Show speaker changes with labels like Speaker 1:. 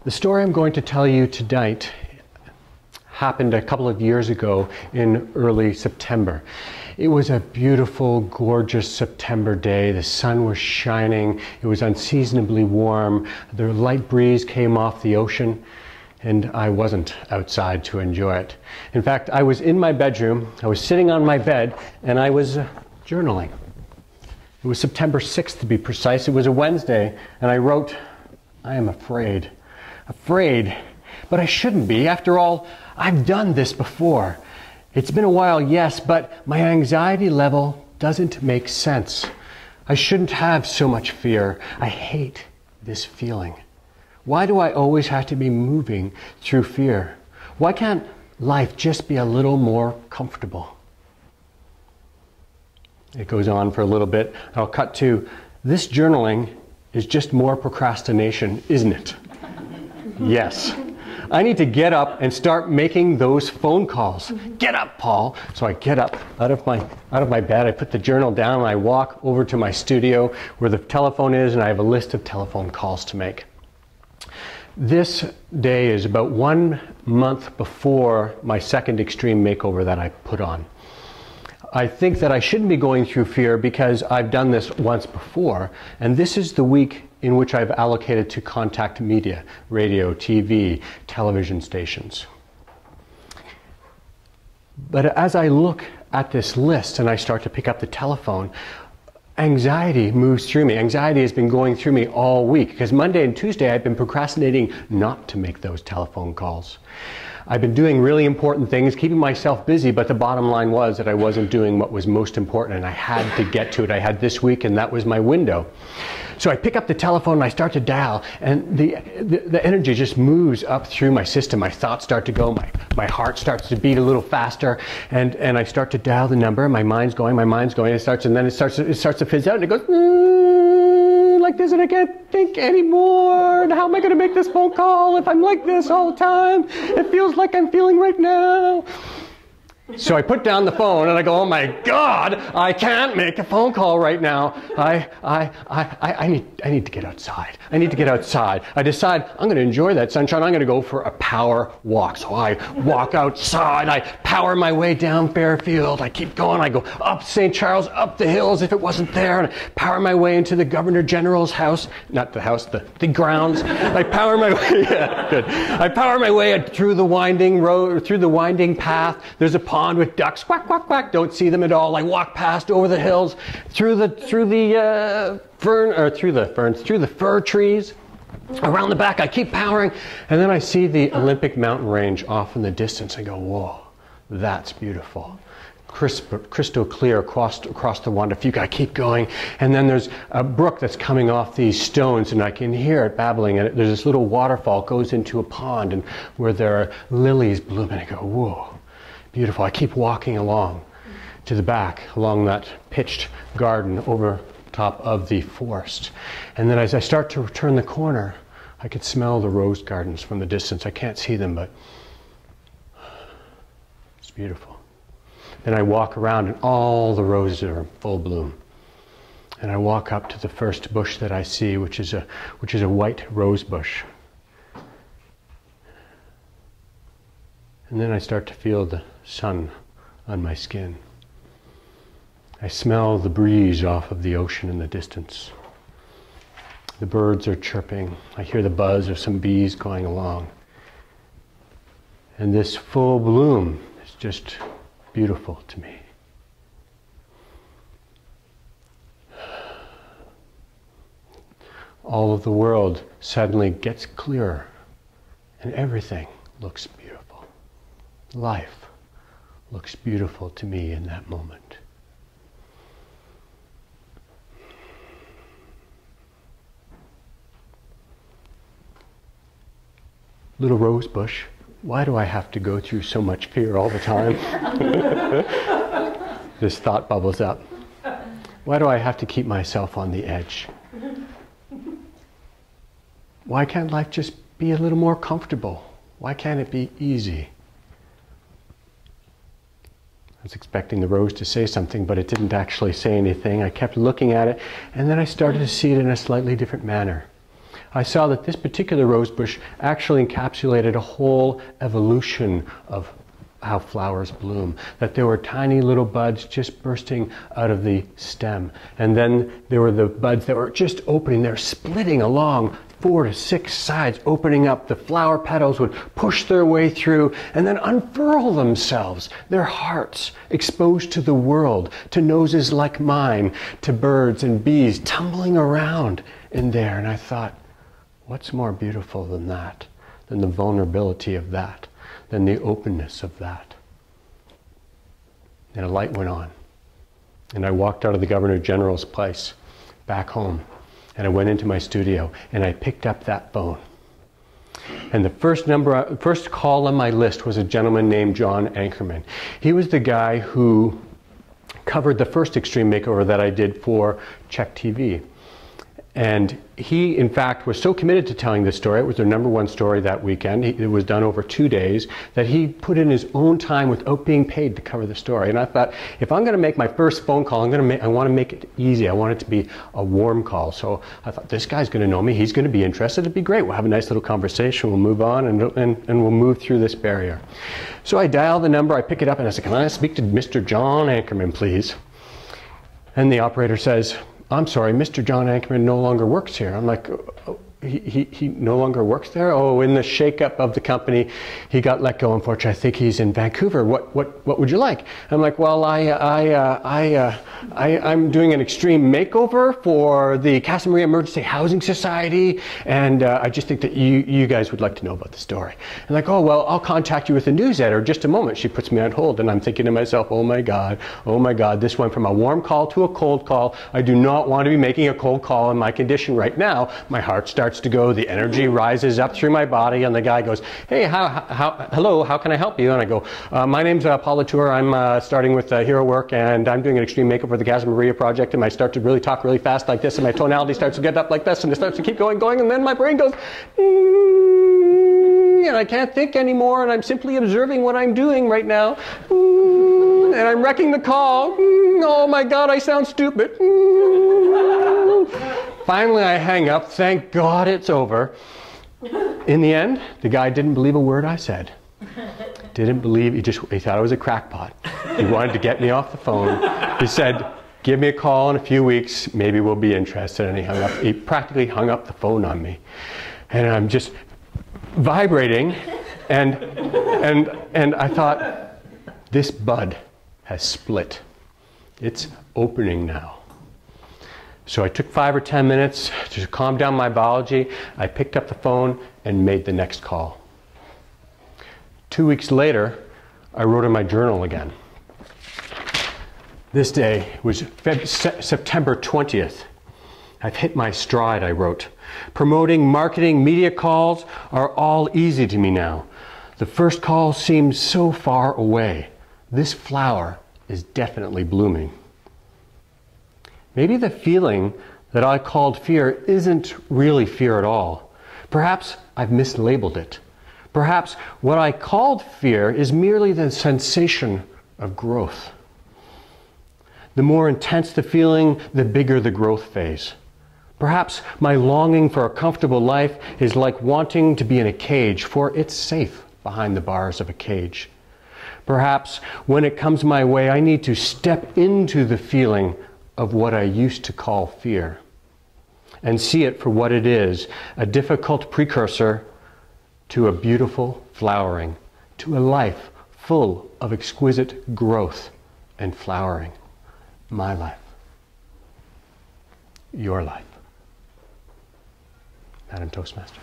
Speaker 1: The story I'm going to tell you tonight happened a couple of years ago in early September. It was a beautiful, gorgeous September day. The sun was shining. It was unseasonably warm. The light breeze came off the ocean, and I wasn't outside to enjoy it. In fact, I was in my bedroom. I was sitting on my bed, and I was journaling. It was September 6th to be precise. It was a Wednesday, and I wrote, "I am afraid. Afraid. But I shouldn't be. After all, I've done this before. It's been a while, yes, but my anxiety level doesn't make sense. I shouldn't have so much fear. I hate this feeling. Why do I always have to be moving through fear? Why can't life just be a little more comfortable?" It goes on for a little bit. I'll cut to, "This journaling is just more procrastination, isn't it?" Yes. I need to get up and start making those phone calls. Get up, Paul. So I get up out of my bed. I put the journal down and I walk over to my studio where the telephone is, and I have a list of telephone calls to make. This day is about 1 month before my second extreme makeover that I put on. I think that I shouldn't be going through fear because I've done this once before, and this is the week in which I've allocated to contact media, radio, TV, television stations. But as I look at this list and I start to pick up the telephone, anxiety moves through me. Anxiety has been going through me all week because Monday and Tuesday I've been procrastinating not to make those telephone calls. I've been doing really important things, keeping myself busy, but the bottom line was that I wasn't doing what was most important, and I had to get to it. I had this week, and that was my window. So I pick up the telephone and I start to dial, and the energy just moves up through my system. My thoughts start to go, my heart starts to beat a little faster, and I start to dial the number, and my mind's going, and then it starts to fizz out, and it goes like this, and I can't think anymore. And how am I going to make this phone call if I'm like this all the time? It feels like I'm feeling right now. So I put down the phone and I go, "Oh my God, I can't make a phone call right now. I need to get outside. I need to get outside." I decide I'm going to enjoy that sunshine. I'm going to go for a power walk. So I walk outside. I power my way down Fairfield. I keep going. I go up St. Charles, up the hills if it wasn't there, and I power my way into the Governor General's house. Not the house, the grounds. I power my way. Yeah, good. I power my way through the winding road, through the winding path. There's a pond with ducks, quack, quack, quack. Don't see them at all. I walk past over the hills, through the fir trees, around the back. I keep powering, and then I see the Olympic mountain range off in the distance. I go, "Whoa, that's beautiful." Crystal clear across the Juan de Fuca. I keep going, and then there's a brook that's coming off these stones, and I can hear it babbling, and there's this little waterfall goes into a pond, and where there are lilies blooming. I go, "Whoa, beautiful." I keep walking along to the back, along that pitched garden over top of the forest. And then as I start to turn the corner, I could smell the rose gardens from the distance. I can't see them, but it's beautiful. Then I walk around and all the roses are in full bloom. And I walk up to the first bush that I see, which is a white rose bush. And then I start to feel the sun on my skin. I smell the breeze off of the ocean in the distance. The birds are chirping. I hear the buzz of some bees going along. And this full bloom is just beautiful to me. All of the world suddenly gets clearer, and everything looks beautiful. Life looks beautiful to me in that moment. Little rose bush, why do I have to go through so much fear all the time? This thought bubbles up. Why do I have to keep myself on the edge? Why can't life just be a little more comfortable? Why can't it be easy? I was expecting the rose to say something, but it didn't actually say anything. I kept looking at it, and then I started to see it in a slightly different manner. I saw that this particular rose bush actually encapsulated a whole evolution of how flowers bloom, that there were tiny little buds just bursting out of the stem. And then there were the buds that were just opening, they're splitting along 4 to 6 sides, opening up. The flower petals would push their way through and then unfurl themselves, their hearts exposed to the world, to noses like mine, to birds and bees tumbling around in there. And I thought, what's more beautiful than that, than the vulnerability of that, than the openness of that? And a light went on. And I walked out of the Governor General's place back home. And I went into my studio and I picked up that phone. And the first call on my list was a gentleman named John Ankerman. He was the guy who covered the first extreme makeover that I did for Czech TV. And he, in fact, was so committed to telling this story, it was their #1 story that weekend, it was done over 2 days, that he put in his own time without being paid to cover the story. And I thought, if I'm going to make my first phone call, I want to make it easy. I want it to be a warm call. So I thought, this guy's going to know me, he's going to be interested, it'd be great. We'll have a nice little conversation, we'll move on, and we'll move through this barrier. So I dial the number, I pick it up, and I said, can I speak to Mr. John Ankerman, please? And the operator says, I'm sorry, Mr. John Ankerman no longer works here. I'm like, oh, he no longer works there? Oh, in the shakeup of the company, he got let go, unfortunately. I think he's in Vancouver. What would you like? I'm like, well, I'm doing an extreme makeover for the Casa Maria Emergency Housing Society, and I just think that you guys would like to know about the story. And like, oh, well, I'll contact you with the news editor. Just a moment. She puts me on hold, and I'm thinking to myself, oh my God, this went from a warm call to a cold call. I do not want to be making a cold call in my condition right now. My heart starts to go, the energy rises up through my body, and the guy goes, hey, hello, how can I help you? And I go, my name's Paul Latour. I'm starting with Hero Work, and I'm doing an extreme makeover for the Casa Maria project, and I start to really talk really fast like this, and my tonality starts to get up like this, and it starts to keep going, and then my brain goes, and I can't think anymore, and I'm simply observing what I'm doing right now, and I'm wrecking the call. Oh my God, I sound stupid. Finally, I hang up. Thank God it's over. In the end, the guy didn't believe a word I said. Didn't believe, he thought I was a crackpot. He wanted to get me off the phone. He said, give me a call in a few weeks, maybe we'll be interested. And he hung up. He practically hung up the phone on me. And I'm just vibrating, and I thought, this bud has split. It's opening now. So I took 5 or 10 minutes to calm down my biology. I picked up the phone and made the next call. 2 weeks later, I wrote in my journal again. This day was September 20th. I've hit my stride, I wrote. Promoting, marketing, media calls are all easy to me now. The first call seems so far away. This flower is definitely blooming. Maybe the feeling that I called fear isn't really fear at all. Perhaps I've mislabeled it. Perhaps what I called fear is merely the sensation of growth. The more intense the feeling, the bigger the growth phase. Perhaps my longing for a comfortable life is like wanting to be in a cage, for it's safe behind the bars of a cage. Perhaps when it comes my way, I need to step into the feeling of what I used to call fear and see it for what it is, a difficult precursor to a beautiful flowering, to a life full of exquisite growth and flowering. My life. Your life. Madam Toastmaster.